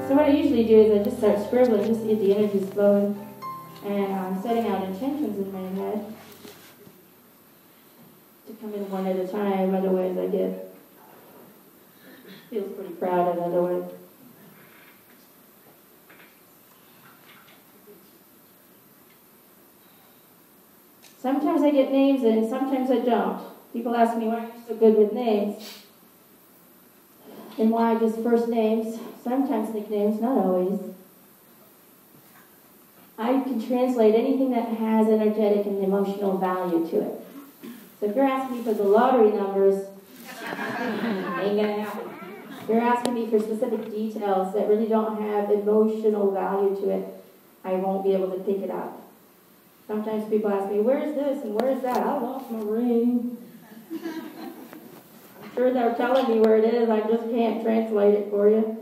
So what I usually do is I just start scribbling just to get the energies flowing. And I'm setting out intentions in my head to come in one at a time, otherwise I feels pretty crowded otherwise. Sometimes I get names in, sometimes I don't. People ask me why I'm so good with names. And why just first names, sometimes nicknames, not always. I can translate anything that has energetic and emotional value to it. So if you're asking me for the lottery numbers, ain't gonna happen. If you're asking me for specific details that really don't have emotional value to it, I won't be able to pick it up. Sometimes people ask me, where's this and where's that? I lost my ring. I'm sure they're telling me where it is, I just can't translate it for you.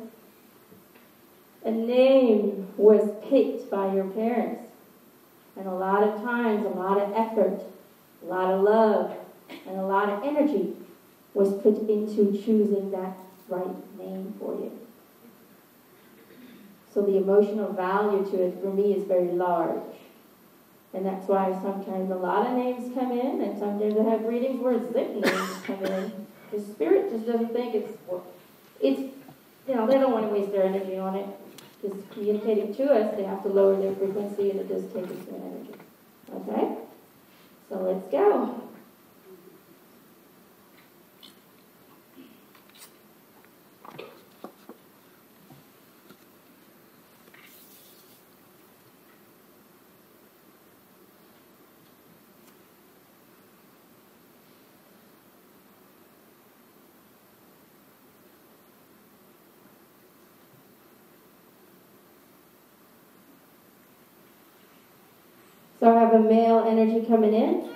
A name was picked by your parents. And a lot of times, a lot of effort, a lot of love, and a lot of energy was put into choosing that right name for you. So the emotional value to it for me is very large. And that's why sometimes a lot of names come in, and sometimes I have readings where zip names come in. The spirit just doesn't think it's, they don't want to waste their energy on it. Just communicating to us, they have to lower their frequency, and it does take us some energy. Okay? So let's go. So I have a male energy coming in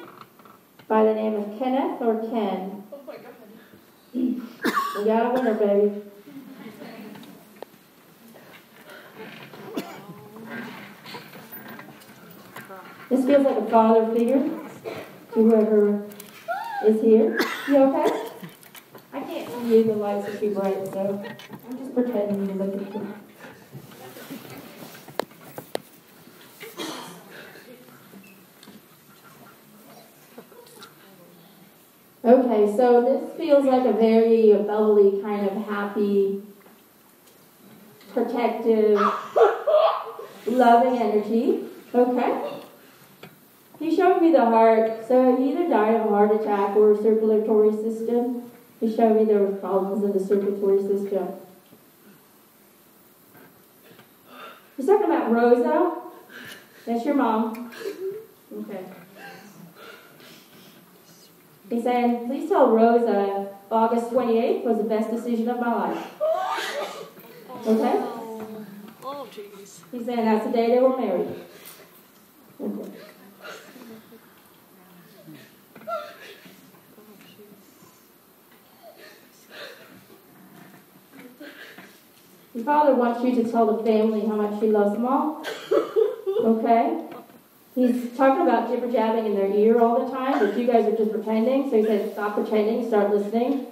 by the name of Kenneth or Ken. Oh my God. We got a winner, baby. This feels like a father figure to whoever is here. You okay? I can't see you, the lights are too bright, so I'm just pretending to look at you. Okay, so this feels like a very bubbly, kind of happy, protective, loving energy. Okay? He showed me the heart. So he either died of a heart attack or a circulatory system. He showed me there were problems in the circulatory system. He's talking about Rosa. That's your mom. Okay. He's saying, please tell Rosa August 28th was the best decision of my life. Okay? Oh, jeez. He's saying that's the day they were married. Okay. Your father wants you to tell the family how much he loves them all. Okay? He's talking about jibber-jabbing in their ear all the time, but you guys are just pretending. So he said, stop pretending, start listening.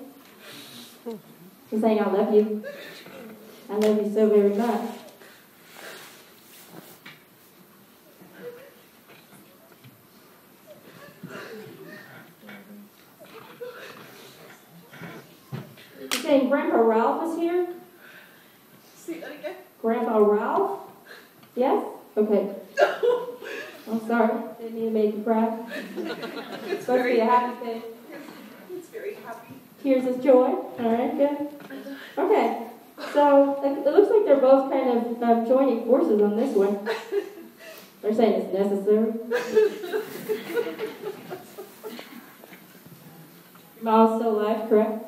He's saying, I love you. I love you so very much. He's saying, Grandpa Ralph is here? Say that again? Grandpa Ralph? Yes? Okay. I'm sorry. Didn't mean to make you cry. It's supposed to be a happy thing. It's very happy. Tears of joy. All right, good. Okay. So it looks like they're both kind of joining forces on this one. They're saying it's necessary. Your mom's still alive, correct?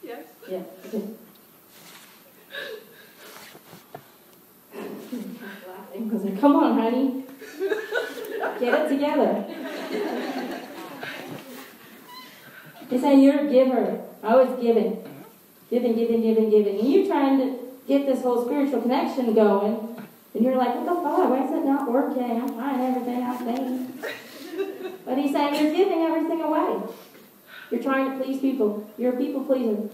Yes. Yeah. Okay. Laughing because like, come on, honey. Get it together. He's saying you're a giver. Always giving. Giving. And you're trying to get this whole spiritual connection going. And you're like, what the fuck? Why is it not working? I'm trying everything I'm saying. But he's saying you're giving everything away. You're trying to please people. You're a people pleaser.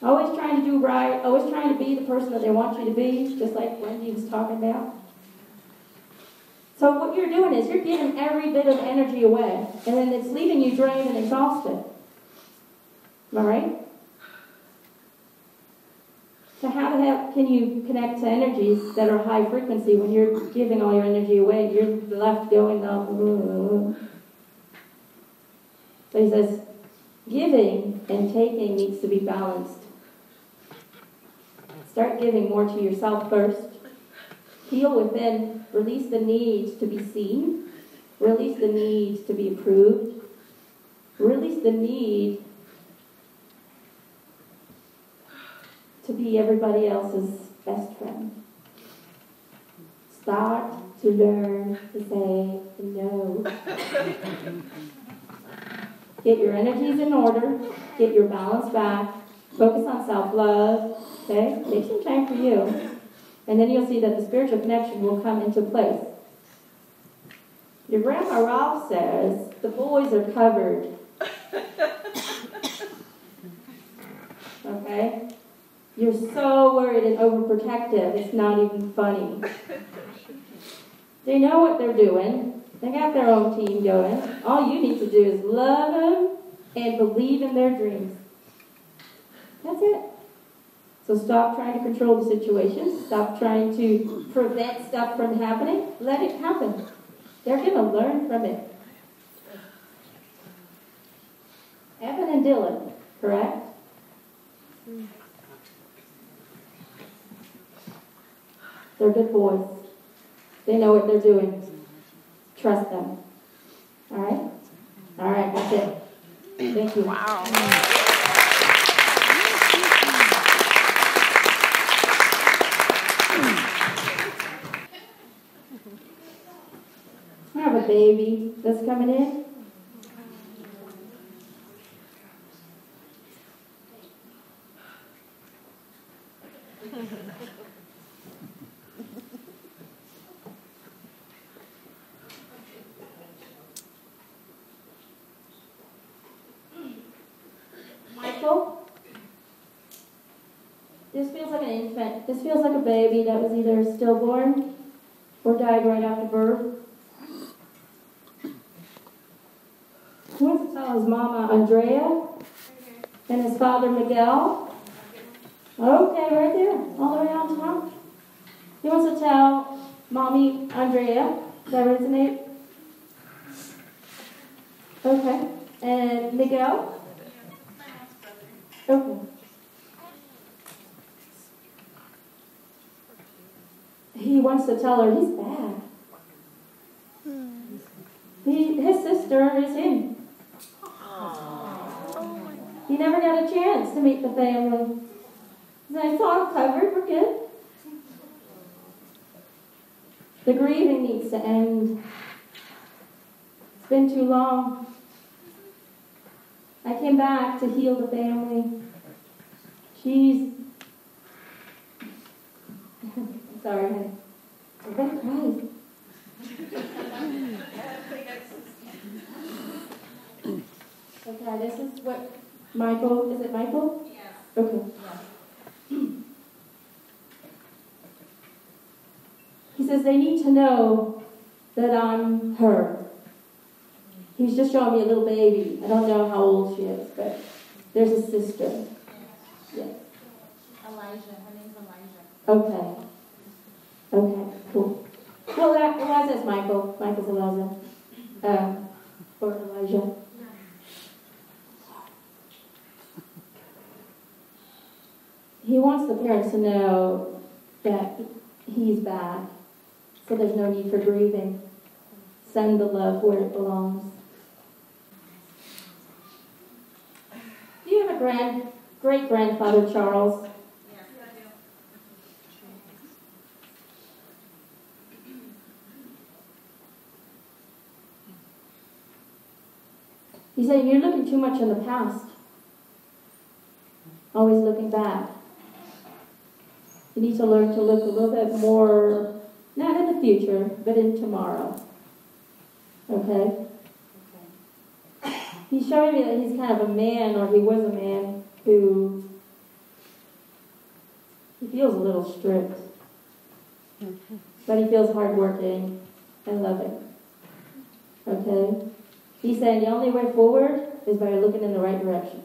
Always trying to do right, always trying to be the person that they want you to be, just like Wendy was talking about. So what you're doing is you're giving every bit of energy away, and then it's leaving you drained and exhausted. Am I right? So how the heck can you connect to energies that are high frequency when you're giving all your energy away? You're left going, So he says, giving and taking needs to be balanced. Start giving more to yourself first. Heal within. Release the need to be seen. Release the need to be approved. Release the need to be everybody else's best friend. Start to learn to say no. Get your energies in order. Get your balance back. Focus on self-love. Okay? Take some time for you. And then you'll see that the spiritual connection will come into place. Your grandma Ralph says, the boys are covered. Okay? You're so worried and overprotective, it's not even funny. They know what they're doing. They got their own team going. All you need to do is love them and believe in their dreams. That's it. So stop trying to control the situation. Stop trying to prevent stuff from happening. Let it happen. They're going to learn from it. Evan and Dylan, correct? They're good boys. They know what they're doing. Trust them. All right? All right, that's it. Thank you. Wow. I have a baby that's coming in. Michael, this feels like an infant. This feels like a baby that was either stillborn or died right after birth. He wants to tell his mama Andrea and his father Miguel. Okay, right there, all the way on top. He wants to tell mommy Andrea. Does that resonate? Okay. And Miguel? Okay. He wants to tell her he's bad. His sister is him. He never got a chance to meet the family. It's all covered, we're good. The grieving needs to end. It's been too long. I came back to heal the family. She's... Sorry, honey. I'm going to cry. Okay, this is what Michael, is it Michael? Yes. Okay. He says they need to know that I'm her. He's just showing me a little baby. I don't know how old she is, but there's a sister. Yes. Elijah. Her name's Elijah. Okay. Okay, cool. Well, Elijah's Michael. Michael's Elijah. Or Elijah. He wants the parents to know that he's back, so there's no need for grieving. Send the love where it belongs. Do you have a great-grandfather, Charles? Yes, I do. He said, you're looking too much in the past. Always looking back. You need to learn to look a little bit more, not in the future, but in tomorrow. Okay? He's showing me that he's kind of a man, or he was a man, who feels a little strict. But he feels hardworking and loving. Okay? He's saying the only way forward is by looking in the right direction.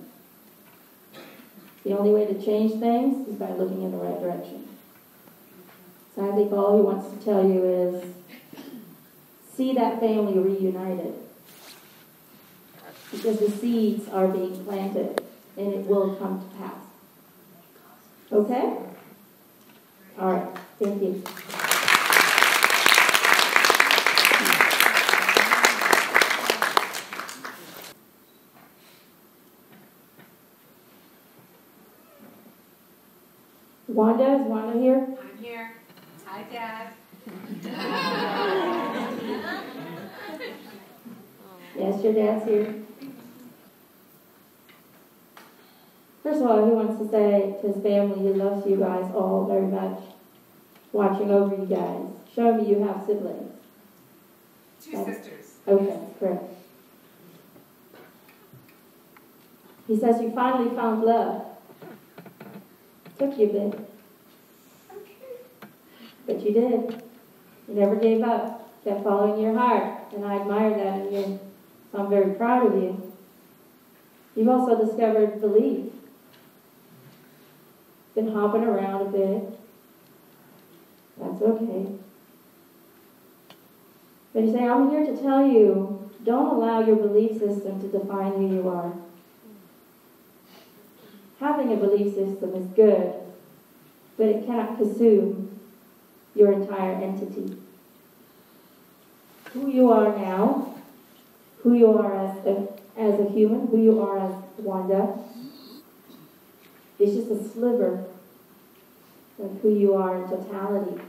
The only way to change things is by looking in the right direction. So I think all he wants to tell you is, see that family reunited. Because the seeds are being planted, and it will come to pass. Okay? All right. Thank you. Wanda, is Wanda here? I'm here. Hi, Dad. Yes, your dad's here. First of all, he wants to say to his family he loves you guys all very much, watching over you guys. Show me you have siblings. Two sisters. Okay, correct. He says you finally found love. Took you a bit. But you did. You never gave up. Kept following your heart. And I admire that in you. So I'm very proud of you. You've also discovered belief. Been hopping around a bit. That's okay. But you say, I'm here to tell you, don't allow your belief system to define who you are. Having a belief system is good, but it cannot consume your entire entity. Who you are now, who you are as a human, who you are as Wanda, is just a sliver of who you are in totality.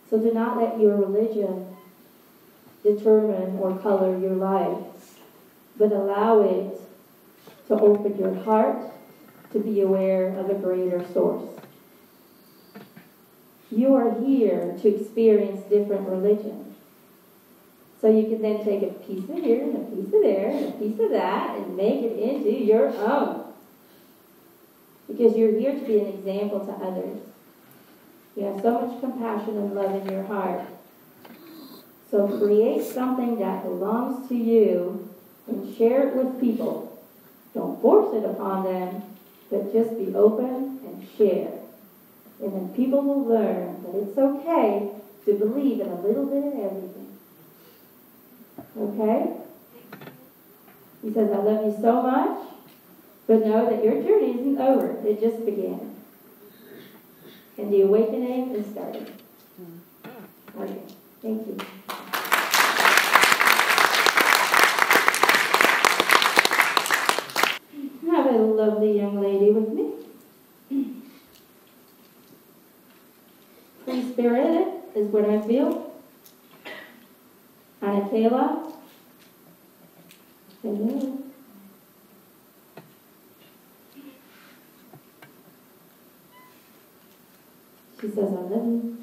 So do not let your religion determine or color your life, but allow it to open your heart to be aware of a greater source. You are here to experience different religions. So you can then take a piece of here and a piece of there and a piece of that and make it into your own. Because you're here to be an example to others. You have so much compassion and love in your heart. So create something that belongs to you and share it with people. Don't force it upon them, but just be open and share. And then people will learn that it's okay to believe in a little bit of everything. Okay? He says, I love you so much, but know that your journey isn't over. It just began. And the awakening is starting. Okay. Thank you. I have a lovely young lady with me. Free-spirited is what I feel. Anna Kayla. Hello. She says, I love you.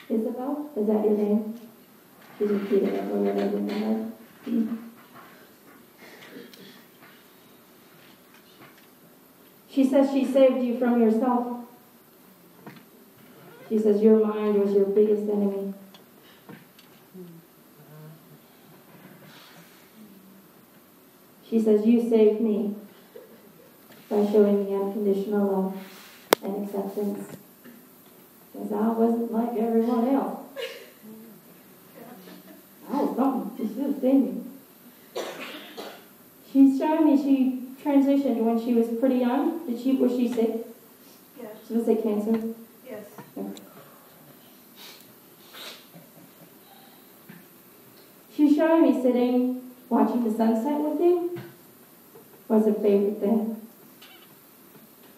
Isabel, is that your name? She's repeating it over and over in my head. She says she saved you from yourself. She says your mind was your biggest enemy. She says you saved me by showing me unconditional love and acceptance. Because I wasn't like everyone else. I was something. She should have seen me. She's showing me she transitioned when she was pretty young. Was she sick? Yes. She was sick cancer? Yes. Okay. She's showing me sitting, watching the sunset with you was her favorite thing.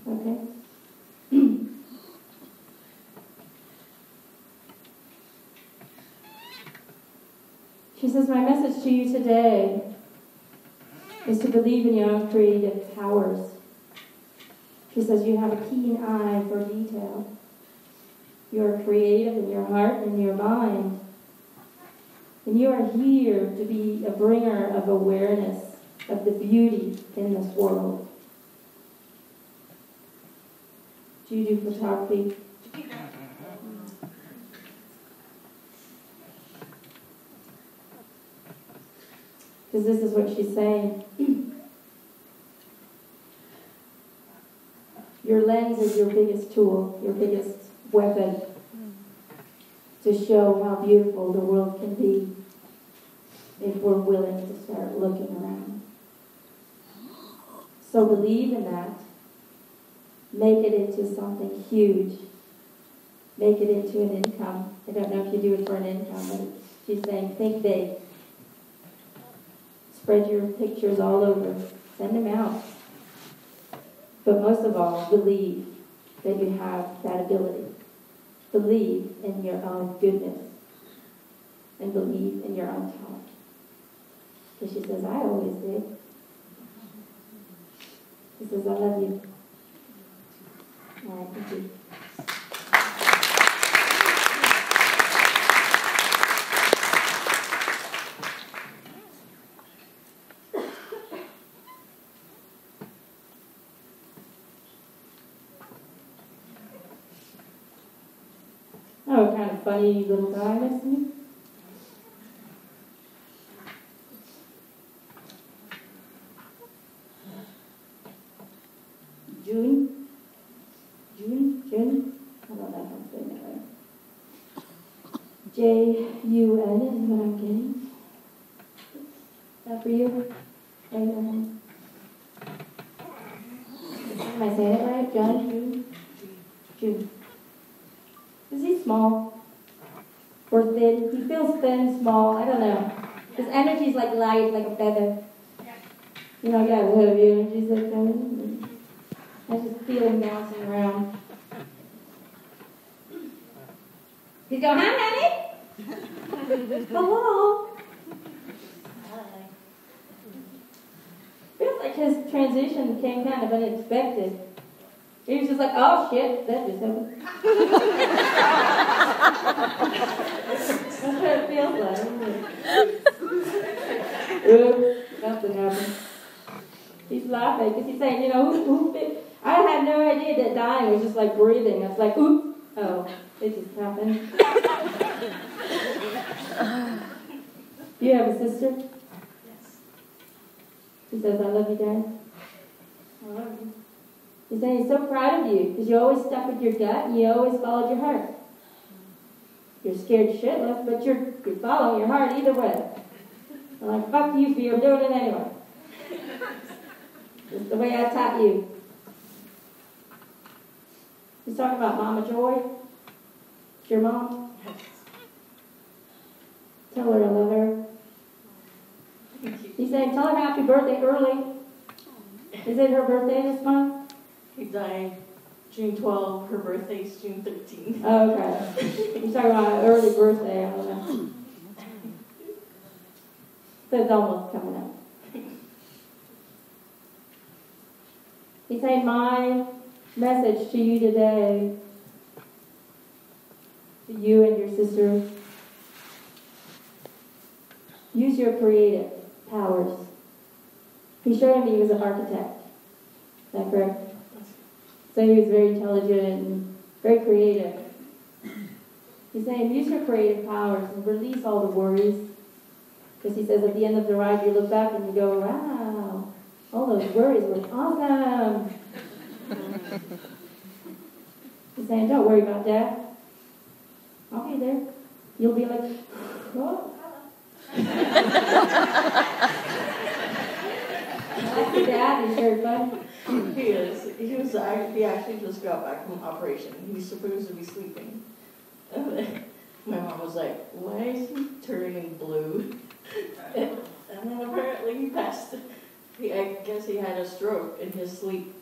Okay? She says, my message to you today is to believe in your own creative powers. She says, you have a keen eye for detail. You are creative in your heart and your mind. And you are here to be a bringer of awareness of the beauty in this world. Do you do photography? Because this is what she's saying. Your lens is your biggest tool, your biggest weapon to show how beautiful the world can be if we're willing to start looking around. So believe in that. Make it into something huge. Make it into an income. I don't know if you do it for an income, but she's saying think big. Spread your pictures all over. Send them out. But most of all, believe that you have that ability. Believe in your own goodness. And believe in your own talent. Because she says, I always did. She says, I love you. All right, thank you. Oh, kind of funny little guy next to me. June? I don't know if I'm saying that right. J-U-N is what I'm getting. Is that for you? Am I saying it right? John? June. Is he small? Or thin? He feels thin, small, I don't know. His energy's like light, like a feather. You know, yeah, the energy's like feather. I just feel him bouncing around. He's going, hi, honey. Hello. Feels like his transition came kind of unexpected. He was just like, oh shit, that just happened. That's what it feels like. Oops, nothing happened. He's laughing because he's saying, you know, I had no idea that dying was just like breathing. It's like, oop, oh, it just happened. Do you have a sister? Yes. She says, I love you, Dad. I love you. He's saying he's so proud of you because you always stuck with your gut and you always followed your heart. You're scared shitless, but you're following your heart either way. I'm like, fuck you, fear, I'm doing it anyway. Just the way I taught you. He's talking about Mama Joy. It's your mom. Tell her I love her. He's saying, tell her happy birthday early. Is it her birthday this month? He died June 12. Her birthday's June 13. Oh, okay. He's talking about an early birthday. I don't know. So it's almost coming up. He's saying, my message to you today, to you and your sister, use your creative powers. He showed me he was an architect. Is that correct? So he was very intelligent and very creative. He's saying, use your creative powers and release all the worries. Because he says at the end of the ride, you look back and you go, wow, all those worries were awesome. He's saying, don't worry about that. I'll be there. You'll be like, oh. Like your dad, he's very funny. He is. He actually just got back from operation. He's supposed to be sleeping. And then my mom was like, why is he turning blue? And then apparently he passed. I guess he had a stroke in his sleep.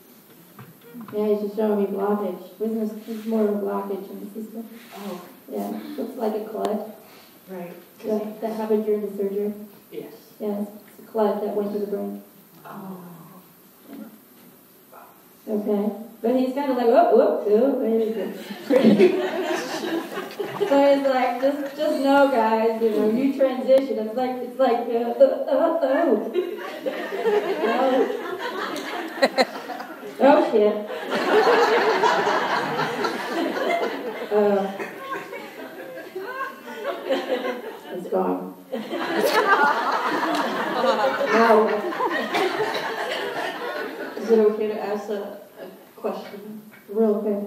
Yeah, he's just showing me blockage. There's more of a blockage in the system. Oh, Yeah, looks like a clot. right. That happened during the surgery. Yes. Yeah, it's a clot that went to the brain. Oh. Okay. But he's kind of like, whoop, whoop, whoop. There you go. So it's like, just know, guys, you know, you transition. It's like, oh shit. It's gone. No. Is it okay to ask a question? Real quick.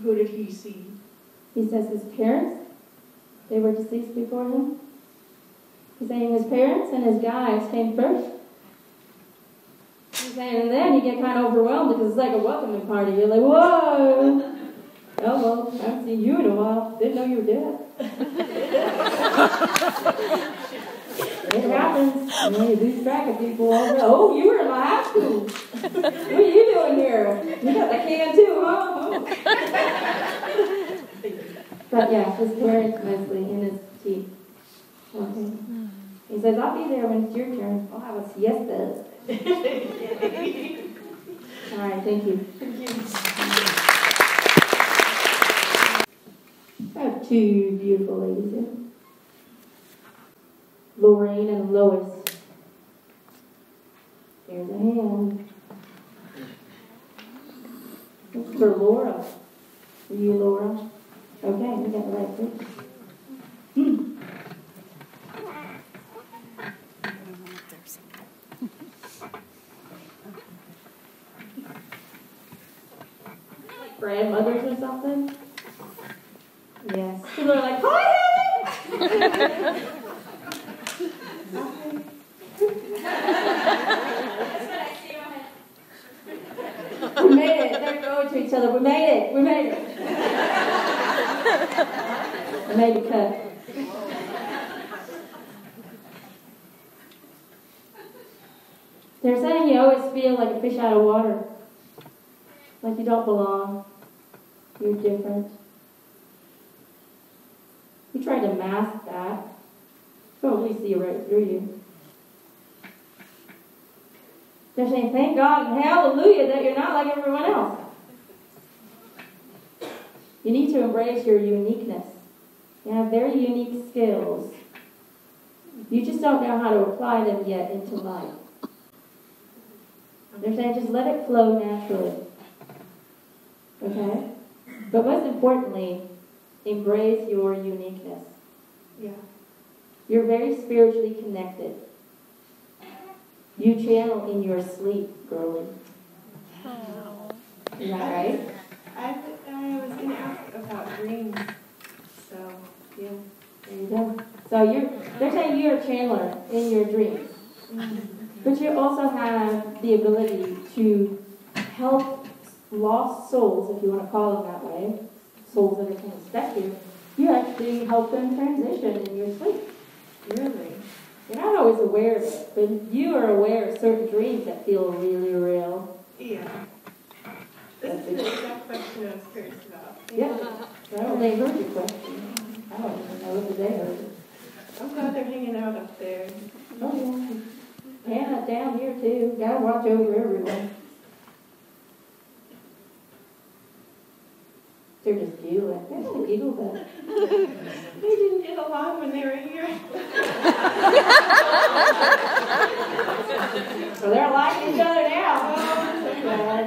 Who did he see? He says his parents, they were deceased before him. He's saying his parents and his guys came first. He's saying, and then you get kind of overwhelmed because it's like a welcoming party. You're like, whoa! Oh, well, I haven't seen you in a while. Didn't know you were dead. It happens. You know, you lose track of people. Oh, you were in my high school. What are you doing here? You got the can too, huh? But yeah, his parents mostly in his teeth. Okay. He says, I'll be there when it's your turn. I'll have a siesta. All right, thank you. I have two beautiful ladies here. Lorraine and Lois. There's a hand. It's for Laura. Are you Laura? Okay, we got the right thing. Like grandmothers or something? Yes. So they're like, hi! We made it. They're going to each other. We made it. We made it. I made a cut. They're saying you always feel like a fish out of water. Like you don't belong. You're different. You try to mask that. Totally see right through you. They're saying, thank God and hallelujah that you're not like everyone else. You need to embrace your uniqueness. You have very unique skills. You just don't know how to apply them yet into life. They're saying just let it flow naturally. Okay? But most importantly, embrace your uniqueness. Yeah. You're very spiritually connected. You channel in your sleep, girlie. Is that right? I was going to ask about dreams. So, yeah. There you go. So they're saying you're a channeler in your dreams. But you also have the ability to help lost souls, if you want to call them that way, souls that are kind of stuck here. You actually help them transition in your sleep. Really? You're not always aware of it, but you are aware of certain dreams that feel really real. Yeah. This is the exact question I was curious about. Yeah. Well, they heard your question. I don't even know if they heard it. I'm glad they're hanging out up there. Oh, yeah. Hannah down here, too. Gotta watch over everyone. They're just giggling. They're gonna giggle back. They didn't get along when they were here. So they're like each other now. Oh, so bad.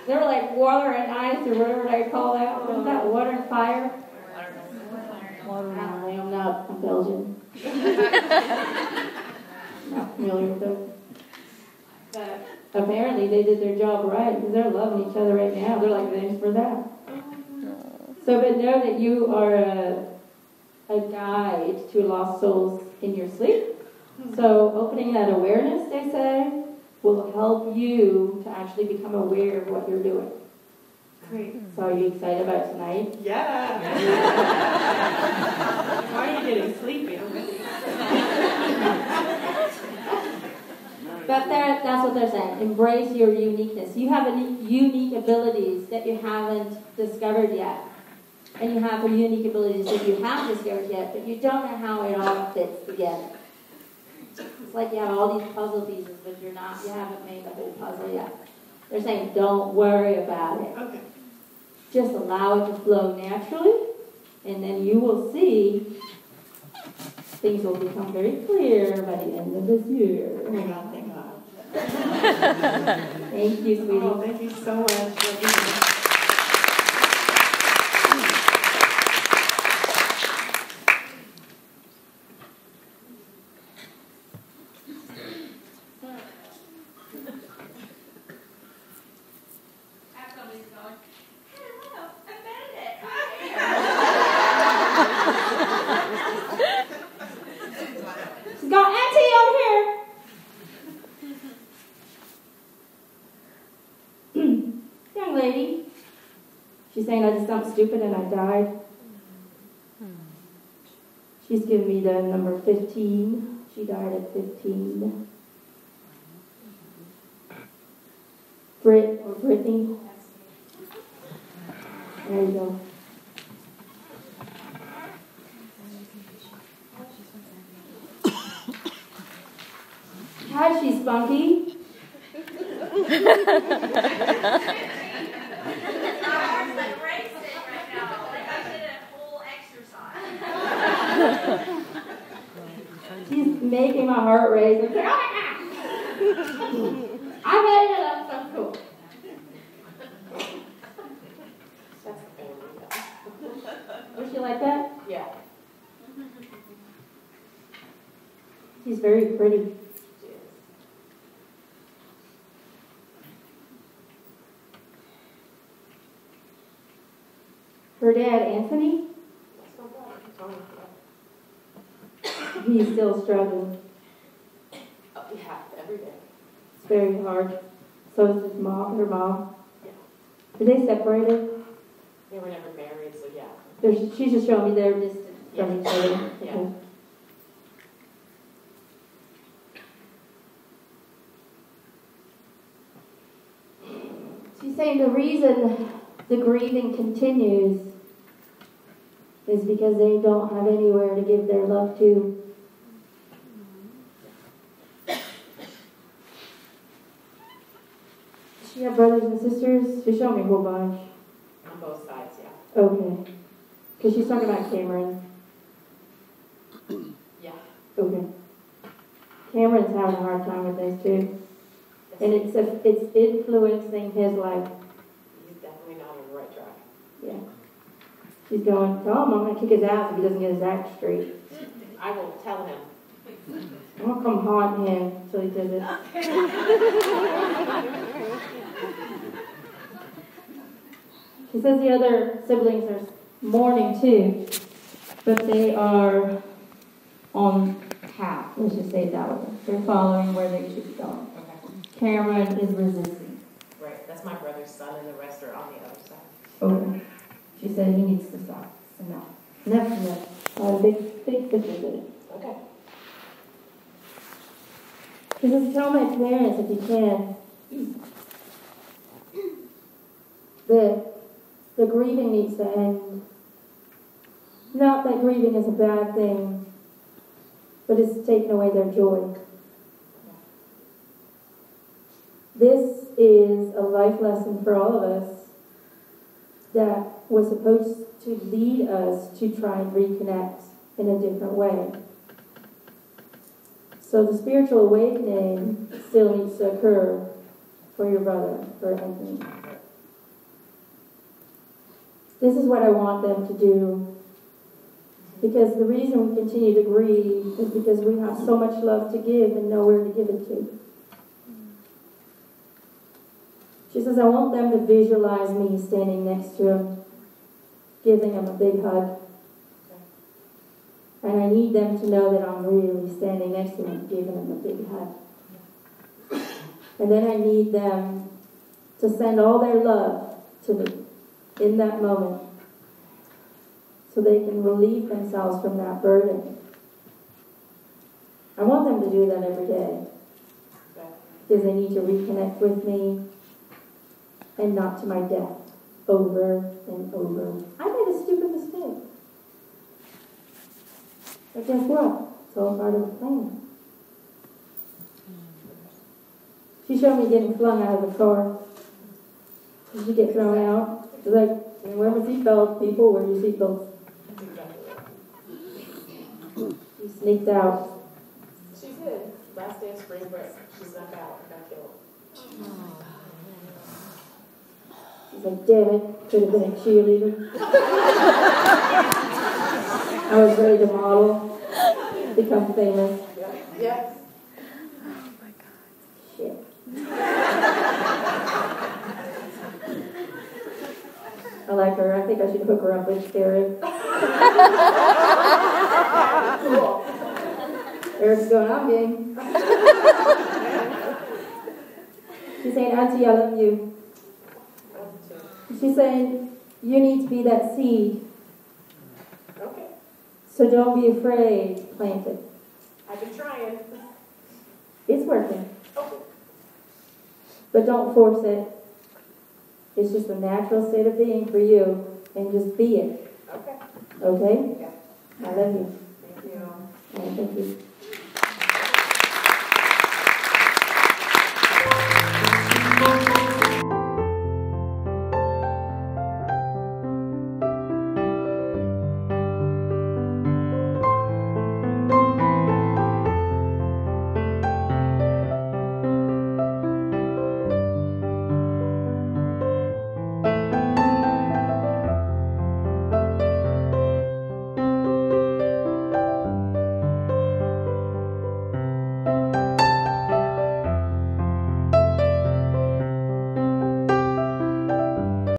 They were like water and ice or whatever they call that. What's that? Water and fire? Water and ice. I'm not. I'm Belgian. Not familiar with those. But apparently they did their job right because they're loving each other right now. They're like, thanks for that. So, but know that you are a guide to lost souls in your sleep. So opening that awareness, they say, will help you to actually become aware of what you're doing. Great. So are you excited about tonight? Yeah. Why are you getting sleepy already? But that's what they're saying. Embrace your uniqueness. You have unique abilities that you haven't discovered yet. And you have unique abilities that you have discovered yet, but you don't know how it all fits together. It's like you have all these puzzle pieces, but you haven't made the whole puzzle yet. They're saying, don't worry about it. Okay. Just allow it to flow naturally, and then you will see things will become very clear by the end of this year. Oh my God, thank God. Thank you, sweetie. Oh, thank you so much for being here. Somebody's going, hello, I made it. She's got Auntie over here. Young lady. She's saying I did something stupid and I died. She's given me the number 15. She died at 15. Britt or Brittany. There you go. Hi, she's spunky. She's making my heart race. I'm like, oh my God! I made it up. So cool. That's the family. Was she like that? Yeah. She's very pretty. She is. Her dad, Anthony, That's no problem. Tony, he's still struggling. yeah, every day. It's very hard. So is his mom, her mom. Yeah. Are they separated? They were never married, so yeah. She's just showing me their distance from each other. Yeah. Okay. She's saying the reason the grieving continues is because they don't have anywhere to give their love to. Does she have brothers and sisters? She's showing me a whole bunch. On both sides, yeah. Okay. Because she's talking about Cameron. Yeah. Okay. Cameron's having a hard time with this too. And it's influencing his life. He's definitely not on the right track. Yeah. She's going, tell him I'm going to kick his ass if he doesn't get his act straight. I will tell him. I'm going to come haunt him till he does it. She says the other siblings are mourning too, but they are on path. Let's just say it that way. They're following where they should be going. Okay. Cameron is resisting. Right. That's my brother's son, and the rest are on the other side. Okay. She said he needs to stop. Enough. Enough, enough. Big picture did it. Okay. She says, tell my parents if you can that the grieving needs to end. Not that grieving is a bad thing, but it's taking away their joy. This is a life lesson for all of us that was supposed to lead us to try and reconnect in a different way. So the spiritual awakening still needs to occur for your brother, for Anthony. This is what I want them to do. Because the reason we continue to grieve is because we have so much love to give and nowhere to give it to. She says, I want them to visualize me standing next to him, giving him a big hug. And I need them to know that I'm really standing next to him, giving him a big hug. And then I need them to send all their love to me in that moment so they can relieve themselves from that burden. I want them to do that every day because they need to reconnect with me and not to my death over and over. I made a stupid mistake. But guess what? It's all part of the plan. She showed me getting flung out of the car. Did she get thrown out? She's like, And wear my seatbelt, people, wear your seatbelts. That's exactly right. You sneaked out. She did. Last day of spring break. She snuck out and got killed. She's like, damn it, could have been a cheerleader. I was ready to model, become famous. Yes. Shit. I like her. I think I should hook her up with Eric. Cool. Eric's going, I'm game. She's saying, Auntie, I love you. She's saying, you need to be that seed. Okay. So don't be afraid to plant it. I've been trying. It's working. Okay. But don't force it. It's just a natural state of being for you. And just be it. Okay. Okay? Yeah. I love you. Thank you. And thank you.